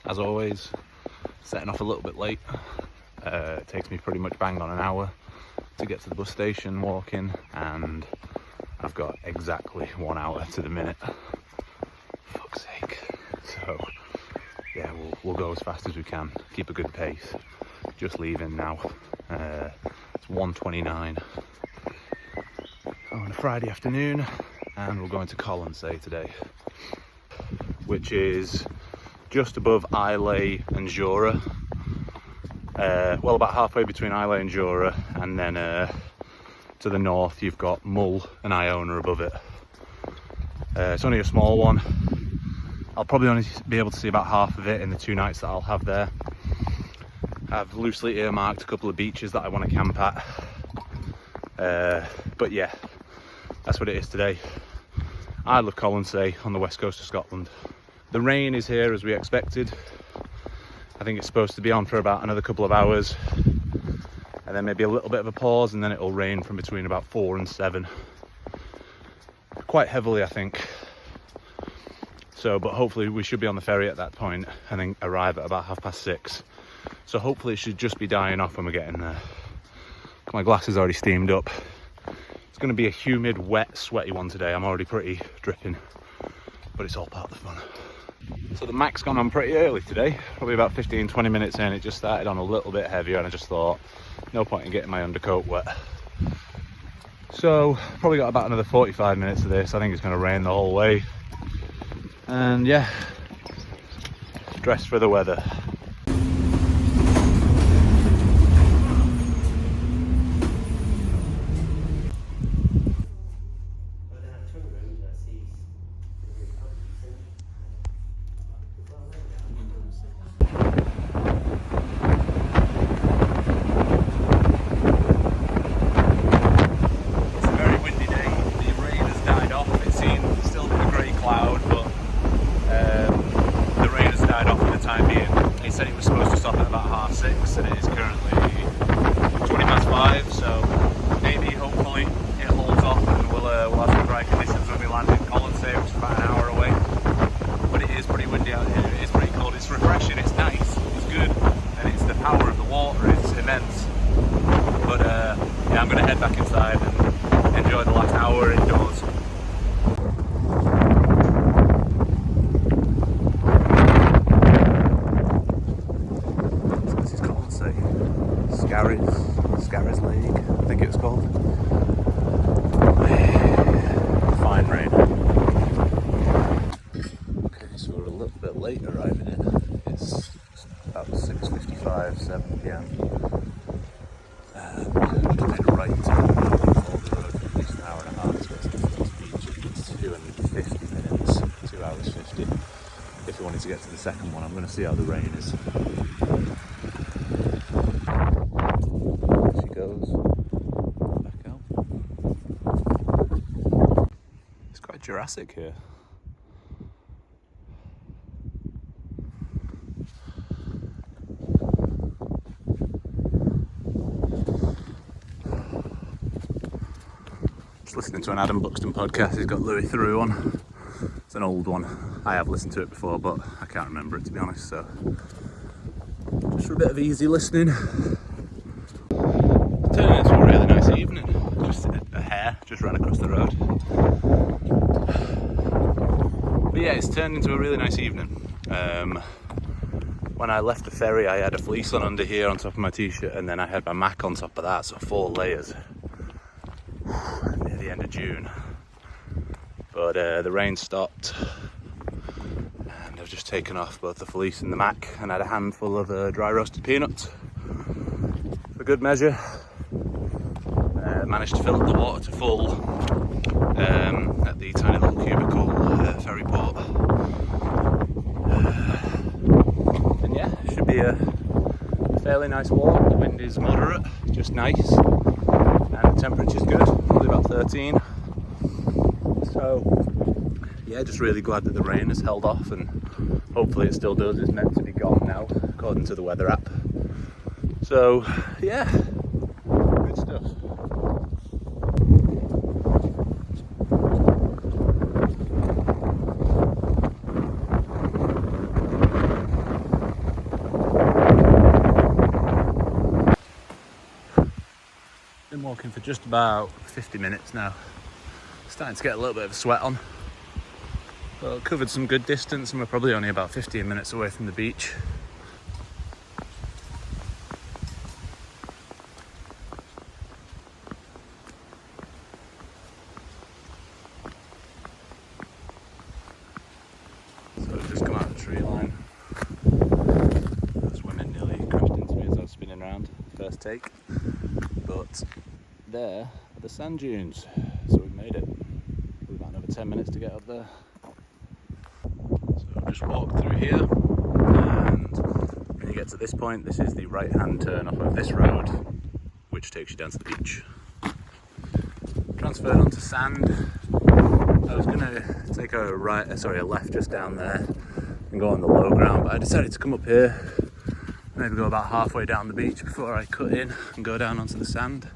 as always, setting off a little bit late. It takes me pretty much bang on an hour to get to the bus station walking, and I've got exactly 1 hour to the minute. Fuck's sake. So yeah, we'll go as fast as we can, keep a good pace. Just leaving now. It's 1:29 on a Friday afternoon, and we're going to Colonsay today, which is just above Islay and Jura. Well, about halfway between Islay and Jura, and then to the north you've got Mull and Iona above it. It's only a small one. I'll probably only be able to see about half of it in the 2 nights that I'll have there. I've loosely earmarked a couple of beaches that I want to camp at. But yeah, that's what it is today. Isle of Colonsay on the west coast of Scotland. The rain is here as we expected. I think it's supposed to be on for about another couple of hours, and then maybe a little bit of a pause, and then it'll rain from between about 4 and 7. Quite heavily, I think. So, but hopefully we should be on the ferry at that point and then arrive at about 6:30. So hopefully it should just be dying off when we're getting there. My glass is already steamed up. It's going to be a humid, wet, sweaty one today. I'm already pretty dripping, but it's all part of the fun. So the Mac's gone on pretty early today, probably about 15-20 minutes in. It just started on a little bit heavier, and I just thought, no point in getting my undercoat wet. So probably got about another 45 minutes of this. I think it's going to rain the whole way. And yeah, dressed for the weather. And it is currently 5:20, so maybe, hopefully, it holds off and we'll have some dry conditions when we land in Colonsay, which is about an hour away. But it is pretty windy out here, it is pretty cold, it's refreshing, it's nice, it's good, and it's the power of the water, it's immense. But yeah, I'm going to head back inside and enjoy the last hour indoors. Scarry's Lake, I think it was called. Fine rain. Okay, so we're a little bit late arriving in. It's about 6:55, 7 p.m. Coming right to the road for at least an hour and a half to get to the first beach. It's 250 minutes, 2 hours 50. If we wanted to get to the second one, I'm going to see how the rain is. Back out. It's quite Jurassic here. Just listening to an Adam Buxton podcast. He's got Louis Theroux on. It's an old one. I have listened to it before, but I can't remember it, to be honest. So just for a bit of easy listening. Turning into a really nice evening. Just a hare just ran across the road. But yeah, it's turned into a really nice evening. When I left the ferry, I had a fleece on under here on top of my t-shirt, and then I had my Mac on top of that, so 4 layers. Near the end of June. But the rain stopped, and I've just taken off both the fleece and the Mac, and had a handful of dry roasted peanuts for good measure. Managed to fill up the water to full at the tiny little cubicle ferry port. And yeah, should be a fairly nice walk. The wind is moderate, just nice, and the temperature's good, probably about 13. So yeah, just really glad that the rain has held off, and hopefully it still does. It's meant to be gone now, according to the weather app. So yeah, good stuff. walking for just about 50 minutes now. Starting to get a little bit of a sweat on. Well, covered some good distance and we're probably only about 15 minutes away from the beach. So I've just come out of the tree line. Those women nearly crashed into me as I was spinning around, first take. But there are the sand dunes, so we've made it. We've got another 10 minutes to get up there. So I've just walked through here, and when you get to this point, this is the right-hand turn off of this road, which takes you down to the beach. Transferred onto sand. I was gonna take a left just down there and go on the low ground, but I decided to come up here, maybe go about halfway down the beach before I cut in and go down onto the sand.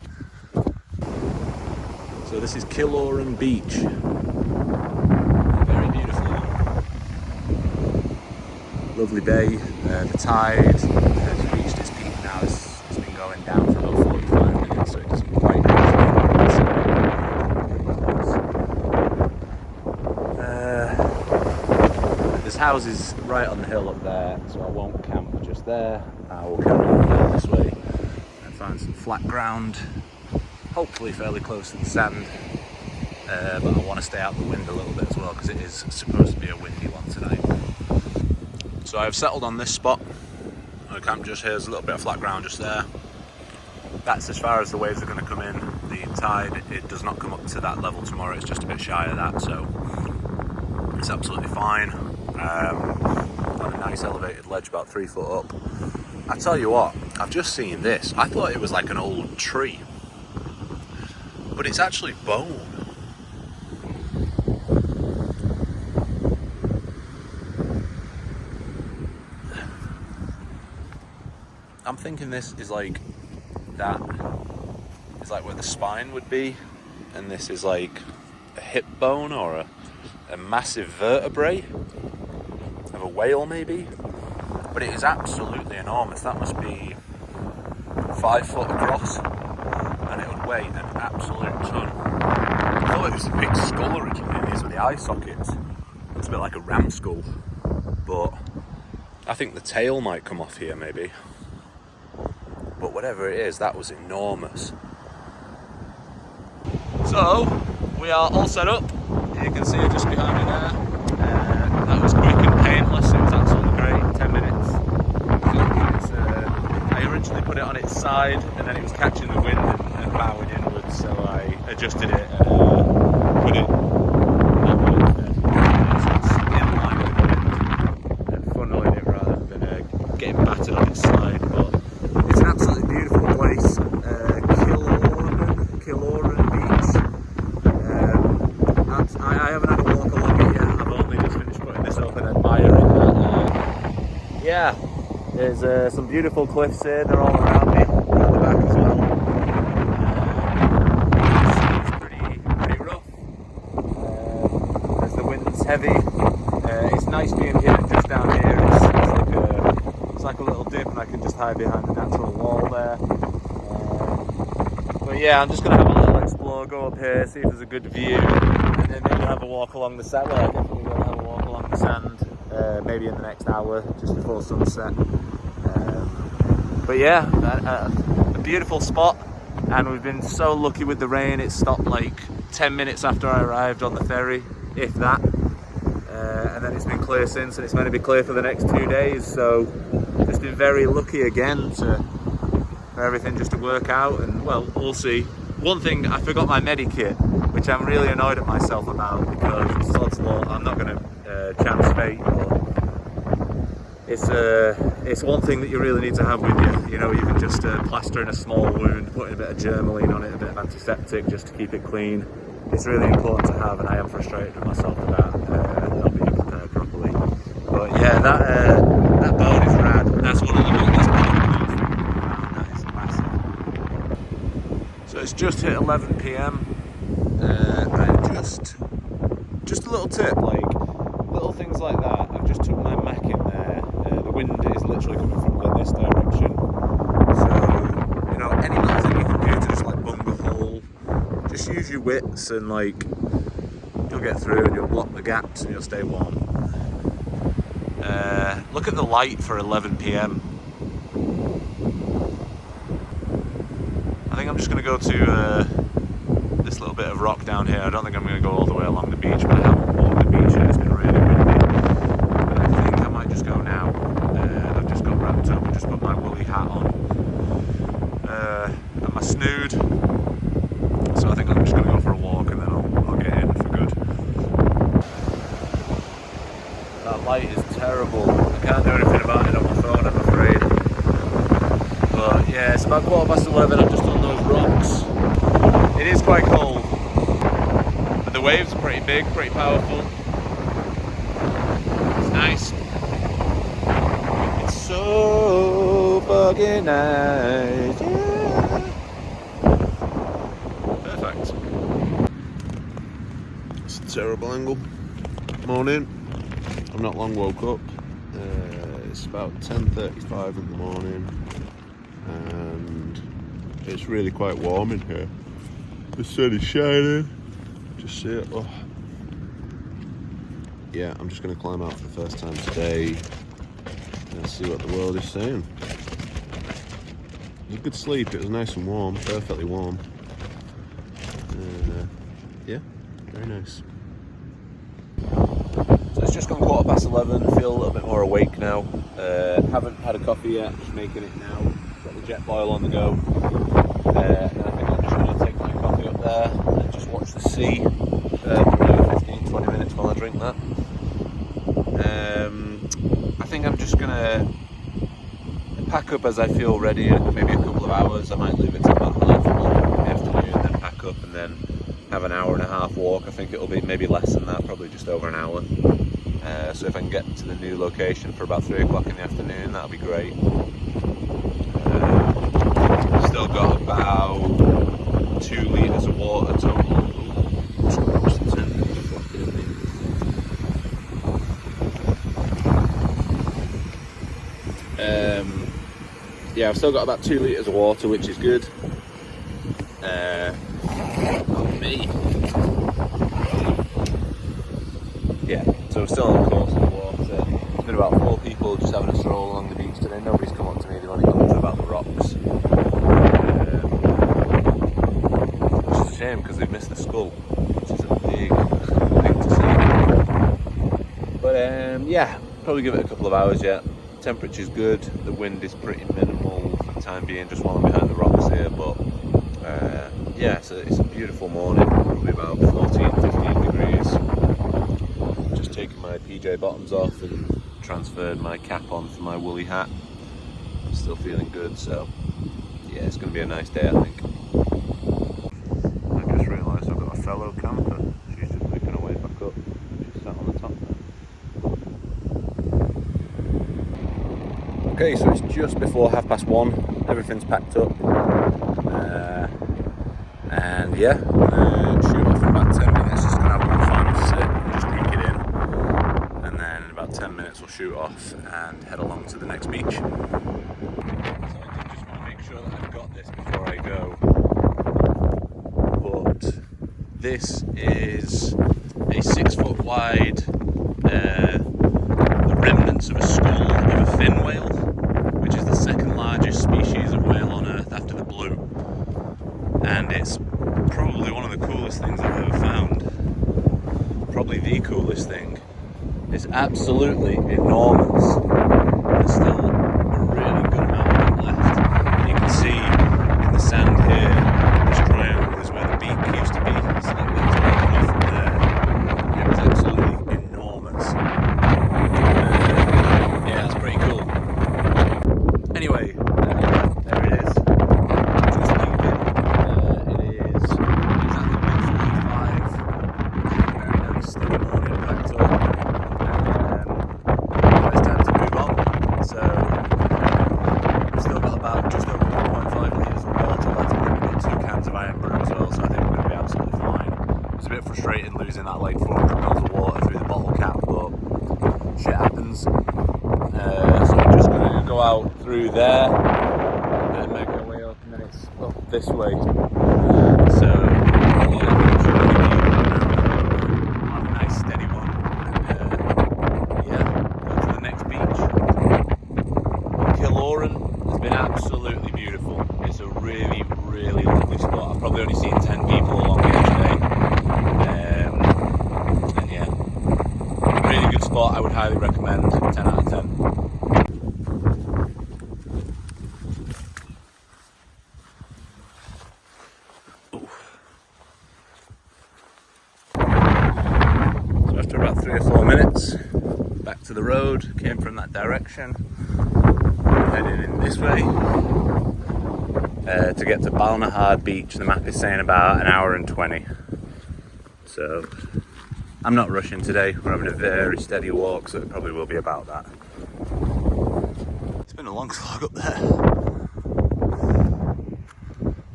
So this is Colonsay Beach. Very beautiful. Lovely bay. The tide has reached its peak now. It's been going down for about 45 minutes, so it doesn't quite there's houses right on the hill up there, so I won't camp just there. I will carry on down this way and find some flat ground, hopefully fairly close to the sand, but I want to stay out the wind a little bit as well because it is supposed to be a windy one tonight. So I've settled on this spot. I camp just here. There's a little bit of flat ground just there. That's as far as the waves are going to come in. The tide, it does not come up to that level tomorrow. It's just a bit shy of that, so it's absolutely fine. On a nice elevated ledge about 3 foot up. I tell you what, I've just seen this. I thought it was like an old tree, but it's actually bone. I'm thinking this is like that. It's like where the spine would be, and this is like a hip bone or a massive vertebrae of a whale maybe. But it is absolutely enormous. That must be 5 foot across, and it would weigh an absolute ton. I thought it was a big skull originally. These are the eye sockets. It's a bit like a ram skull, but I think the tail might come off here maybe. But whatever it is, that was enormous. So we are all set up. You can see it just behind me there. That was quick and painless. It was absolutely great. 10 minutes. I originally put it on its side, and then it was catching the wind and bowing inwards. So I adjusted it and put it that way instead. So it's in line with the wind and funneling it rather than getting battered on its side. But it's an absolutely beautiful place. Colonsay Beach. I haven't had a walk along it yet. I've only just finished putting this up and admiring that. Yeah, there's some beautiful cliffs here. They're all around me, at the back as well. It's pretty rough. As the wind's heavy, it's nice being here just down here. It's like a little dip, and I can just hide behind the natural wall there. But yeah, I'm just going to have a little explore, go up here, see if there's a good view, and then maybe have a walk along the sand. Well, I definitely will have a walk along the sand, maybe in the next hour, just before sunset. But yeah, a beautiful spot, and we've been so lucky with the rain. It stopped like 10 minutes after I arrived on the ferry, if that. And then it's been clear since, and it's meant to be clear for the next 2 days, so just been very lucky again for everything just to work out, and well, we'll see. One thing, I forgot my medikit, which I'm really annoyed at myself about, because it's sod's law. I'm not going to chance fate, but it's one thing that you really need to have with you. You know, even just plastering a small wound, putting a bit of Germaline on it, a bit of antiseptic just to keep it clean. It's really important to have, and I am frustrated with myself for that, not being prepared properly. But yeah, that bone is rad. That's one of the longest bones. That is massive. So it's just hit 11 PM. And just a little tip, like little things like that. I've just took my Mac in there. The wind is literally coming from like this direction. So, you know, any little thing you can do to just like bung a hole just use your wits and like you'll get through and you'll block the gaps and you'll stay warm. Look at the light for 11 p.m. I think I'm just going to go to this little bit of rock down here. I don't think I'm going to go all the way along the beach, but I haven't walked the beach and it's been really windy. But I think I might just go now. I've just got wrapped up and just put my woolly hat on and my snood. So I think I'm just going to go for a walk and then I'll get in for good. That light is terrible. I can't do anything about it on my phone, I'm afraid. But yeah, it's about 11:15. I'm just on those rocks. It is quite cold, but the waves are pretty big, pretty powerful. It's nice. It's so fucking nice. Yeah. Perfect. It's a terrible angle. Morning. I've not long woke up. It's about 10:35 in the morning, and it's really quite warm in here. The sun is shining. Just see it. Oh. Yeah, I'm just going to climb out for the first time today and see what the world is saying. It was a good sleep. It was nice and warm, perfectly warm. Yeah, very nice. So it's just gone 11:15. I feel a little bit more awake now. Haven't had a coffee yet. Just making it now. Got the jet boil on the go. And I think I'm just going to take my coffee up there and just watch the sea for maybe 15-20 minutes while I drink that. I think I'm just going to pack up as I feel ready in maybe a couple of hours. I might leave it till about 1:30 in the afternoon, then pack up and then have an hour and a half walk. I think it'll be maybe less than that, probably just over an hour. So if I can get to the new location for about 3 o'clock in the afternoon, that'll be great. Still got about 2 litres of water total. Yeah, I've still got about 2 litres of water, which is good. Me. Yeah, so we're still on the course of the water. There's been about 4 people just having a stroll along the beach today. Nobody's come up to me, they've only gone to about the rocks. Which is a shame because they've missed the skull, which is a big thing to see. But yeah, probably give it a couple of hours yet. Temperature's good, the wind is pretty minimal for the time being, just while I'm behind the rocks here, but yeah, it's a beautiful morning, probably about 14-15 degrees. Just taking my PJ bottoms off and transferred my cap on for my woolly hat. Still feeling good, so yeah, it's going to be a nice day, I think. I just realised I've got a fellow camper. She's just making her way back up. She's sat on the top there. Okay, so it's just before 1:30. Everything's packed up. And yeah, shoot off in about 10 minutes. Just gonna have one final sit and just drink it in. And then in about 10 minutes we'll shoot off and head along to the next beach. So I did just want to make sure that I've got this before I go. But this is a 6 foot wide, the remnants of a skull of a fin whale, which is the second largest species of whale on Earth after the blue. And it's probably one of the coolest things I've ever found. Probably the coolest thing. It's absolutely enormous. There's still a really good amount of it left. And you can see in the sand here, this triangle is where the beak used to be. So it's broken off from there. It was absolutely enormous. Yeah, it's pretty cool. Anyway, there it is. Just leaving. It is exactly 1:45. Very nice, steady morning, packed up. But it's time to move on. So we've still got about just over 1.5 litres of water left. We've got 2 cans of iron brew as well, so I think we're going to be absolutely fine. It's a bit frustrating losing that like 400 ml of water through the bottle cap, but shit happens. So we're just going to go out through there and make our way up, and then it's up this way. So Absolutely beautiful. It's a really, really lovely spot. I've probably only seen 10 people along here today. And yeah, really good spot. I would highly recommend. 10 out of 10. So after about 3 or 4 minutes, back to the road, came from that direction. Heading in this way to get to Balnahard Beach. The map is saying about an hour and 20. So I'm not rushing today. We're having a very steady walk, so it probably will be about that. It's been a long slog up there.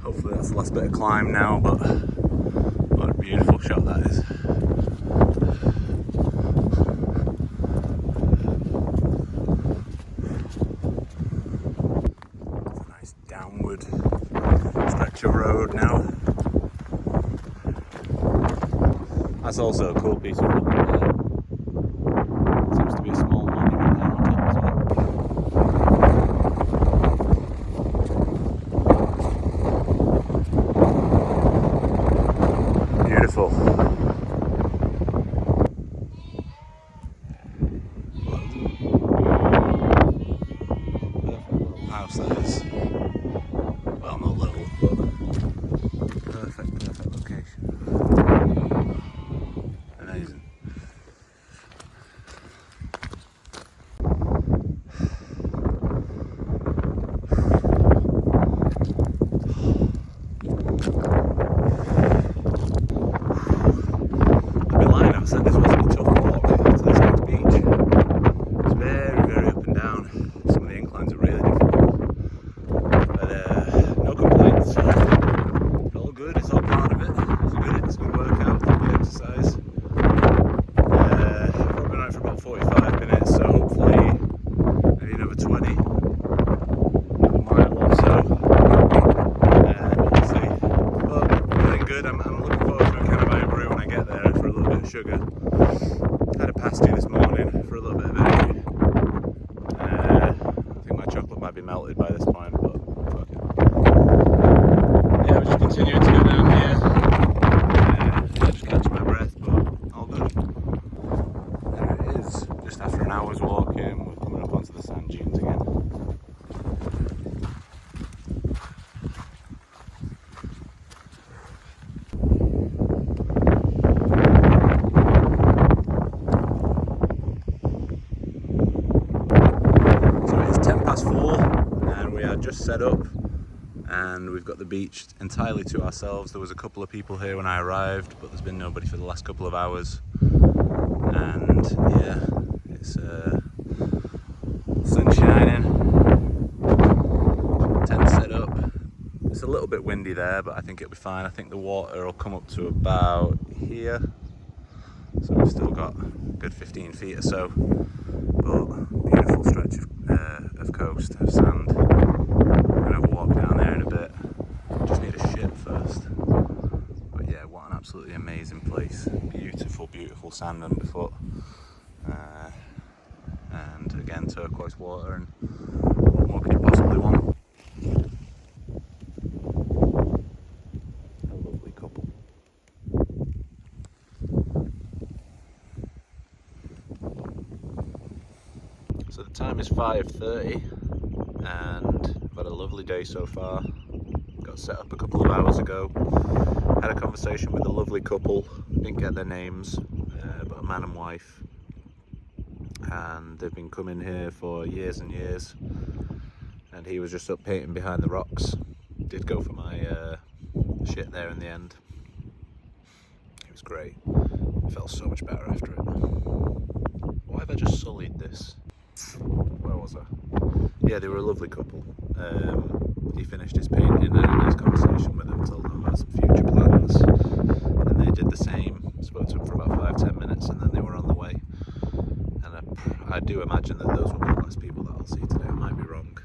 Hopefully that's the last bit of climb now, but what a beautiful shot that is. Downward stretch of road now. That's also a cool piece of rock there. Seems to be a small monument there on top as well. Beautiful. Perfect little house that is. Well, not little, but perfect location. Amazing. I've been lying out saying this wasn't a tough walk to this next beach. It's very, very up and down. Some of the inclines are really difficult. No complaints. All good. It's all part of it. It's a good workout, good exercise. Probably been out for about 45 minutes, so hopefully maybe another 20, another mile or so. We'll see. But feeling good. I'm looking forward to a can of iron brew when I get there for a little bit of sugar. Had a pasty this morning for a little bit of energy. I think my chocolate might be melted by this point, but fuck it. Yeah, we're just continuing to go down here. Just catch my breath, but all good. There it is. Just after an hour's walking, we're coming up onto the sand dunes again. So it's 4:10 and we are just set up. And we've got the beach entirely to ourselves. There was a couple of people here when I arrived, but there's been nobody for the last couple of hours. And yeah, it's sun shining, tent set up. It's a little bit windy there, but I think it'll be fine. I think the water will come up to about here, so we've still got a good 15 feet or so. But beautiful stretch of coast, of sand. Walk down there in a bit. Just need a shit first. But yeah, what an absolutely amazing place. Beautiful, beautiful sand underfoot. And again, turquoise water, and what more could you possibly want? A lovely couple. So the time is 5:30 and I've had a lovely day so far. Got set up a couple of hours ago. Had a conversation with a lovely couple. Didn't get their names, but a man and wife. And they've been coming here for years and years. And he was just up painting behind the rocks. Did go for my shit there in the end. It was great. I felt so much better after it. Why have I just sullied this? Where was I? Yeah, they were a lovely couple. He finished his painting, had a nice conversation with them, told them about some future plans, and they did the same. Spoke to him for about 5-10 minutes, and then they were on the way. And I do imagine that those will be the last people that I'll see today. I might be wrong,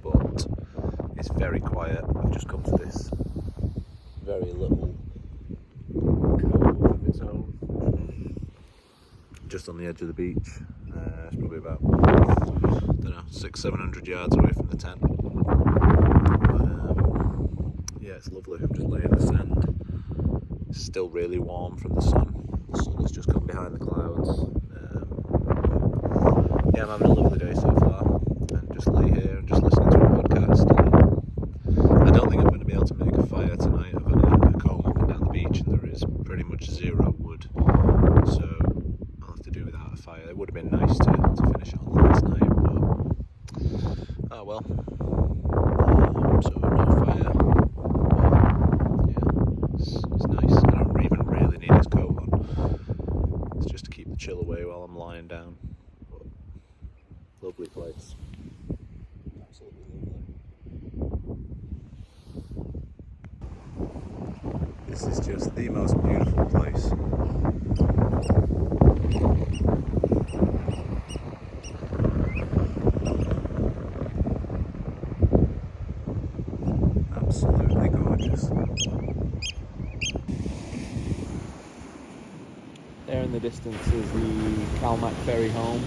but it's very quiet. I've just come to this very little cove of its own, just on the edge of the beach. It's probably about, I don't know, 600-700 yards away from the tent. But yeah, it's lovely. I'm just laying in the sand. It's still really warm from the sun. The sun has just come behind the clouds. Yeah, I'm having a lovely day so far, and just lay here and just listening to a podcast. And I don't think I'm going to be able to make a fire tonight. I've had a comb up and down the beach, and there is pretty much zero wood, so I'll have to do without a fire. It would have been nice to finish it on last night, but oh well. So no fire. But yeah, it's nice. I don't even really need this coat on. It's just to keep the chill away while I'm lying down. But lovely place. Absolutely lovely. This is just the most beautiful place. Absolutely gorgeous. There in the distance is the Colonsay ferry home.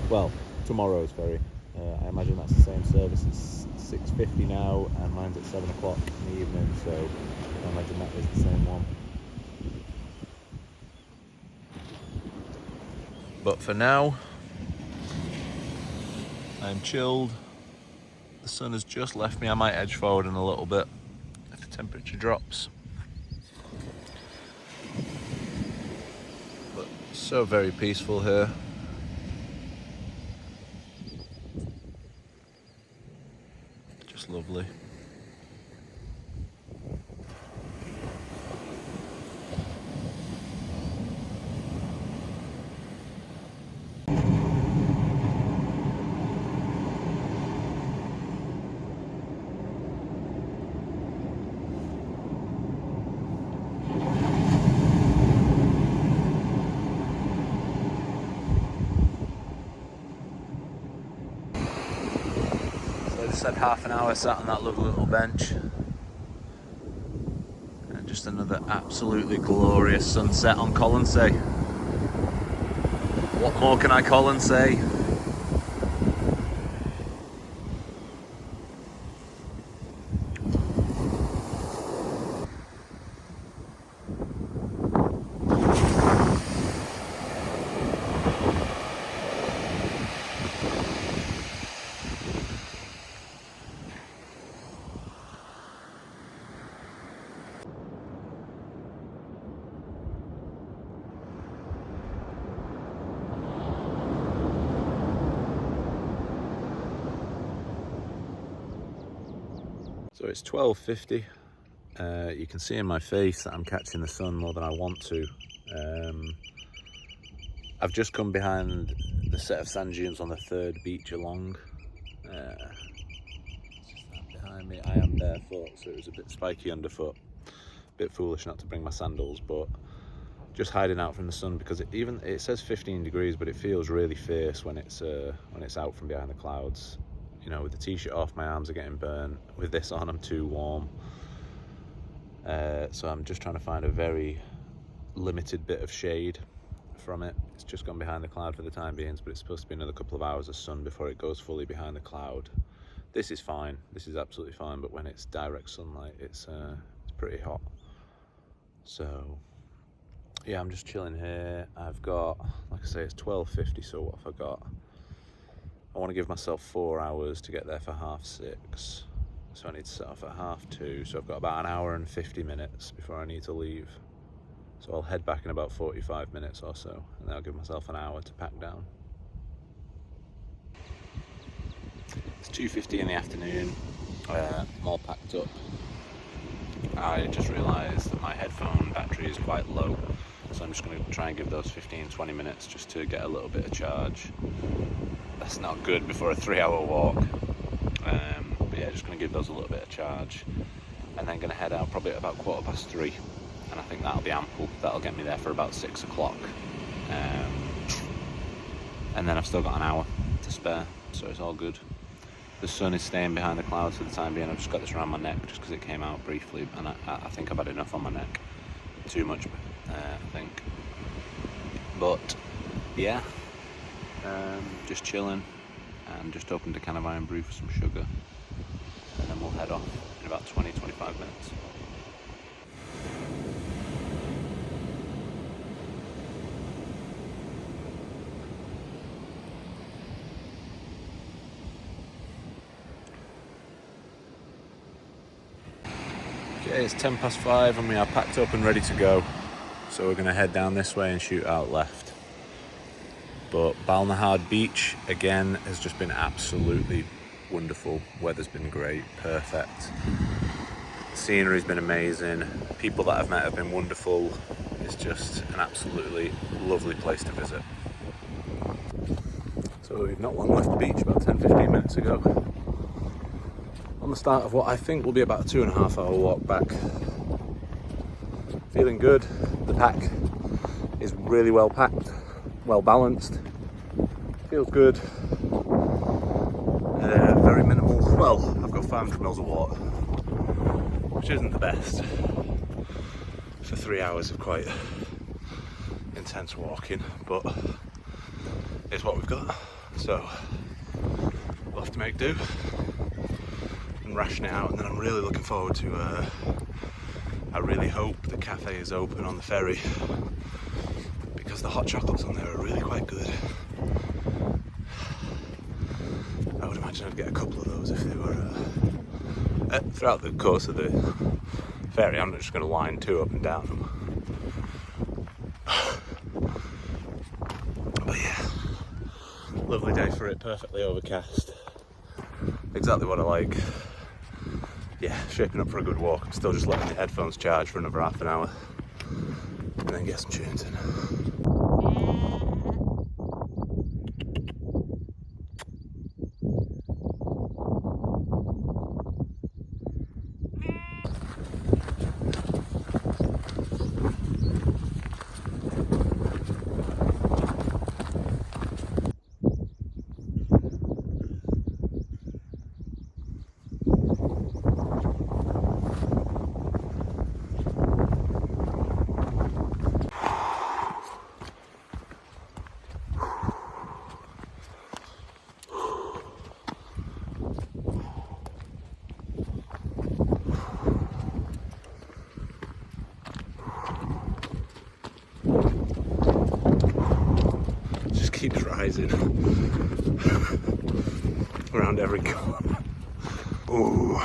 Well, tomorrow's ferry. I imagine that's the same service. It's 6:50 now, and mine's at 7 o'clock in the evening, so I imagine that is the same one. But for now, I'm chilled. The sun has just left me. I might edge forward in a little bit if the temperature drops. But so very peaceful here. Just lovely. So I just had half an hour sat on that lovely little bench. And just another absolutely glorious sunset on Colonsay. What more can I call and say? So it's 12:50. You can see in my face that I'm catching the sun more than I want to. I've just come behind the set of sand dunes on the third beach along. It's just that behind me. I am barefoot, so it was a bit spiky underfoot. Bit foolish not to bring my sandals, but just hiding out from the sun because it says 15 degrees, but it feels really fierce when it's out from behind the clouds. You know, with the t-shirt off, my arms are getting burnt. With this on, I'm too warm. So I'm just trying to find a very limited bit of shade from it. It's just gone behind the cloud for the time being, but it's supposed to be another couple of hours of sun before it goes fully behind the cloud. This is fine. This is absolutely fine, but when it's direct sunlight, it's pretty hot. So yeah, I'm just chilling here. I've got, like I say, it's 12:50, so what have I got? I want to give myself 4 hours to get there for 6:30, so I need to set off at 2:30, so I've got about an hour and 50 minutes before I need to leave. So I'll head back in about 45 minutes or so, and then I'll give myself an hour to pack down. It's 2:50 in the afternoon, I'm all packed up. I just realised that my headphone battery is quite low, so I'm just going to try and give those 15-20 minutes just to get a little bit of charge. That's not good before a 3-hour walk, but yeah, just going to give those a little bit of charge, and then going to head out probably at about 3:15, and I think that'll be ample. That'll get me there for about 6 o'clock, and then I've still got an hour to spare, so it's all good. The sun is staying behind the clouds for the time being. I've just got this around my neck just because it came out briefly, and I think I've had enough on my neck. Too much, I think. But yeah, just chilling and just opened a can of iron brew for some sugar, and then we'll head off in about 20-25 minutes. Okay, it's 5:10 and we are packed up and ready to go. So we're going to head down this way and shoot out left. But Balnahad Beach, again, has just been absolutely wonderful. Weather's been great, perfect. The scenery's been amazing. People that I've met have been wonderful. It's just an absolutely lovely place to visit. So we've not long left the beach, about 10-15 minutes ago. On the start of what I think will be about a 2.5 hour walk back. Feeling good. The pack is really well packed, well balanced. Feels good. Very minimal. Well, I've got 500 mils of water, which isn't the best for 3 hours of quite intense walking, but it's what we've got. So we'll have to make do and ration it out. And then I'm really looking forward to. I really hope the cafe is open on the ferry because the hot chocolates on there are really quite good. I would imagine I'd get a couple of those if they were throughout the course of the ferry. I'm not just going to line 2 up and down them. But yeah, lovely day for it, perfectly overcast. Exactly what I like. Yeah, shaping up for a good walk. I'm still just letting the headphones charge for another half an hour and then get some tunes in. Keeps rising around every corner. Ooh.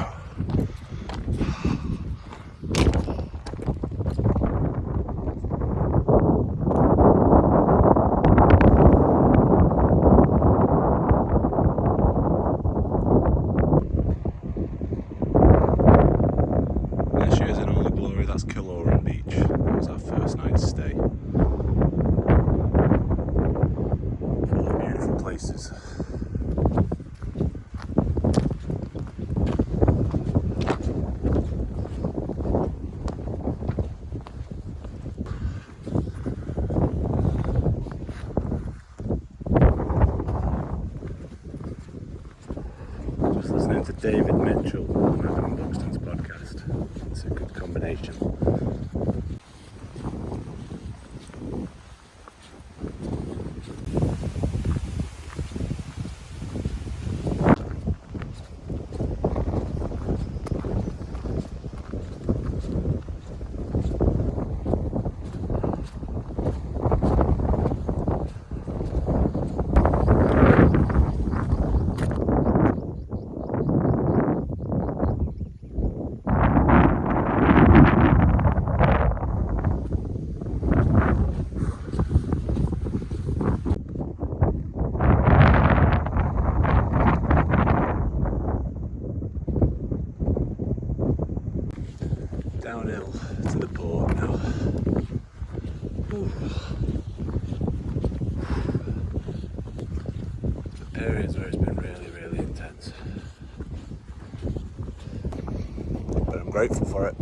There she is in all the glory. That's Colonsay Beach. That was our first night's stay. Places. Just listening to David Mitchell on Adam Buxton's podcast. It's a good combination. Downhill to the port now. Ooh. The periods where it's been really, really intense. But I'm grateful for it.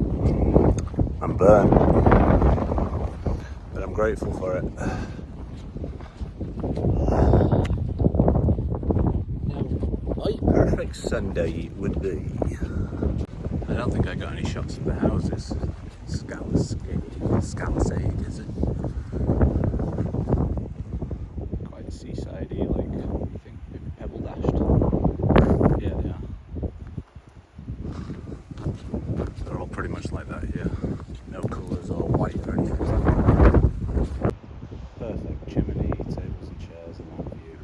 I'm burnt, but I'm grateful for it. my perfect Sunday would be. I don't think I got any shots of the houses. Colonsay, is it? Quite seaside-y, like, you think maybe pebble dashed. Yeah, they are. They're all pretty much like that here. No colours or white or anything like that. Perfect chimney, tables and chairs, and that view.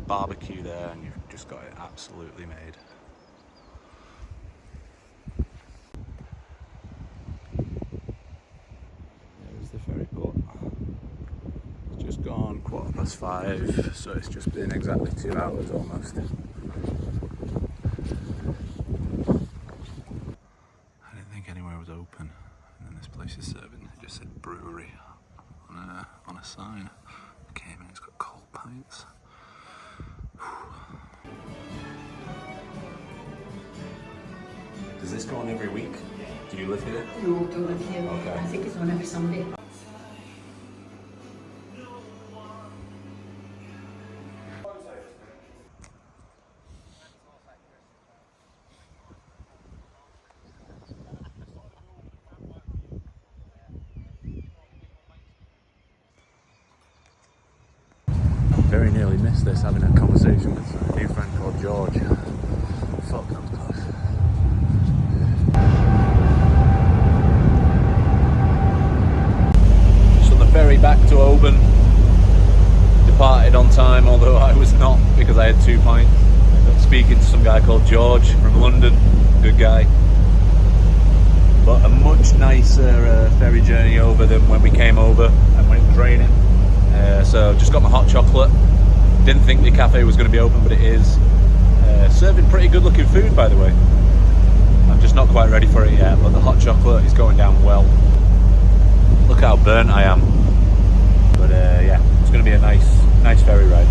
Barbecue there, and you've just got it absolutely made. There's the ferry port. It's just gone 5:15, so it's just been exactly 2 hours almost. I didn't think anywhere was open, and then this place is serving. It just said brewery on a sign. I came in, it's got cold pints. Does this go on every week? Do you live here? No, don't live here. Okay. I think it's on every Sunday. Very nearly missed this, having a conversation with a new friend called George. Fuck, that was close. Just on the ferry back to Oban. Departed on time, although I was not, because I had 2 pints. Ended up speaking to some guy called George from London. Good guy. But a much nicer ferry journey over than when we came over and when it was raining. So just got my hot chocolate. Didn't think the cafe was going to be open, but it is. Serving pretty good looking food, by the way. I'm just not quite ready for it yet, but the hot chocolate is going down well. Look how burnt I am. But yeah, it's going to be a nice ferry ride.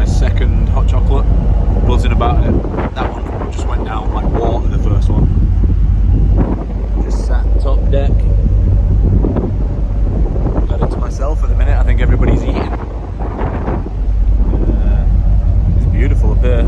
Second hot chocolate, buzzing about it. That one just went down like water, the first one. Just sat top deck. Got it to myself at the minute. I think everybody's eating. It's beautiful up here.